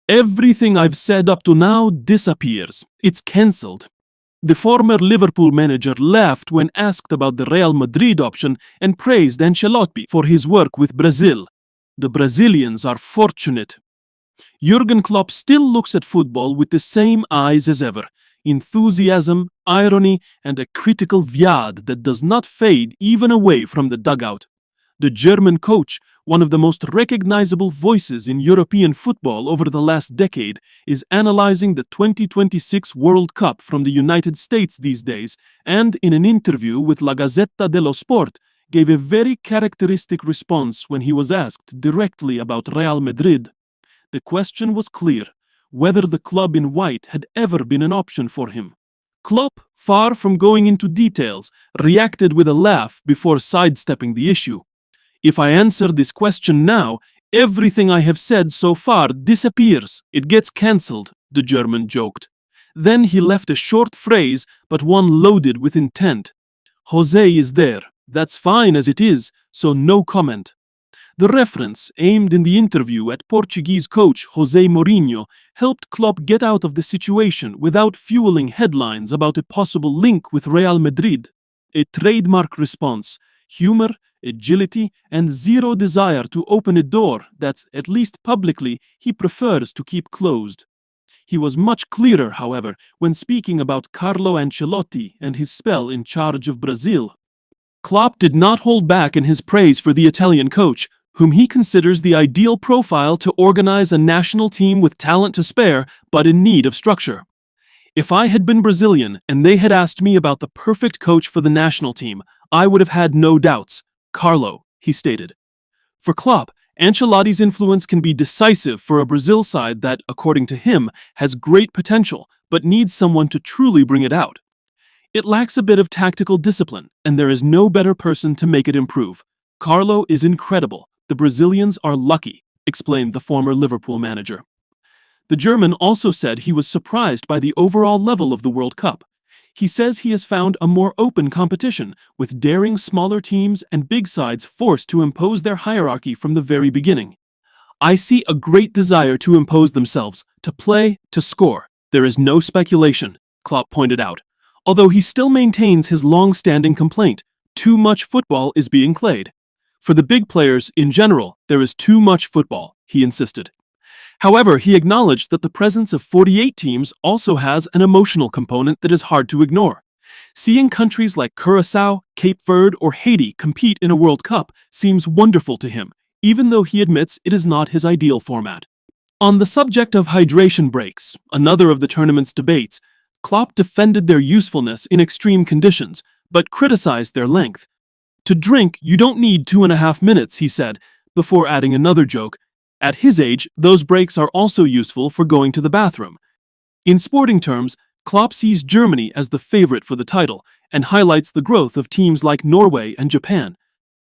Everything I've said up to now disappears. It's cancelled. The former Liverpool manager laughed when asked about the Real Madrid option and praised Ancelotti for his work with Brazil. The Brazilians are fortunate. Jurgen Klopp still looks at football with the same eyes as ever. Enthusiasm, irony, and a critical viad that does not fade even away from the dugout. The German coach, one of the most recognizable voices in European football over the last decade, is analyzing the 2026 World Cup from the United States these days, and in an interview with La Gazzetta dello Sport, gave a very characteristic response when he was asked directly about Real Madrid. The question was clear: whether the club in white had ever been an option for him. Klopp, far from going into details, reacted with a laugh before sidestepping the issue. If I answer this question now, everything I have said so far disappears. It gets cancelled, the German joked. Then he left a short phrase, but one loaded with intent. Jose is there. That's fine as it is, so no comment. The reference, aimed in the interview at Portuguese coach Jose Mourinho, helped Klopp get out of the situation without fueling headlines about a possible link with Real Madrid. A trademark response: humor, agility, and zero desire to open a door that, at least publicly, he prefers to keep closed. He was much clearer, however, when speaking about Carlo Ancelotti and his spell in charge of Brazil. Klopp did not hold back in his praise for the Italian coach, whom he considers the ideal profile to organize a national team with talent to spare, but in need of structure. If I had been Brazilian and they had asked me about the perfect coach for the national team, I would have had no doubts. Carlo, he stated. For Klopp, Ancelotti's influence can be decisive for a Brazil side that, according to him, has great potential, but needs someone to truly bring it out. It lacks a bit of tactical discipline, and there is no better person to make it improve. Carlo is incredible. The Brazilians are lucky, explained the former Liverpool manager. The German also said he was surprised by the overall level of the World Cup. He says he has found a more open competition, with daring smaller teams and big sides forced to impose their hierarchy from the very beginning. I see a great desire to impose themselves, to play, to score. There is no speculation, Klopp pointed out, although he still maintains his long-standing complaint: too much football is being played. For the big players in general, there is too much football, he insisted. However, he acknowledged that the presence of 48 teams also has an emotional component that is hard to ignore. Seeing countries like Curaçao, Cape Verde, or Haiti compete in a World Cup seems wonderful to him, even though he admits it is not his ideal format. On the subject of hydration breaks, another of the tournament's debates, Klopp defended their usefulness in extreme conditions, but criticized their length. To drink, you don't need 2.5 minutes, he said, before adding another joke. At his age, those breaks are also useful for going to the bathroom. In sporting terms, Klopp sees Germany as the favorite for the title and highlights the growth of teams like Norway and Japan.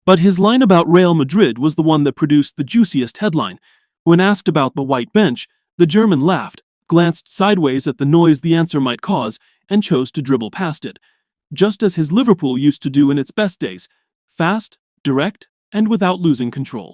But his line about Real Madrid was the one that produced the juiciest headline. When asked about the white bench, the German laughed, glanced sideways at the noise the answer might cause, and chose to dribble past it, just as his Liverpool used to do in its best days: fast, direct, and without losing control.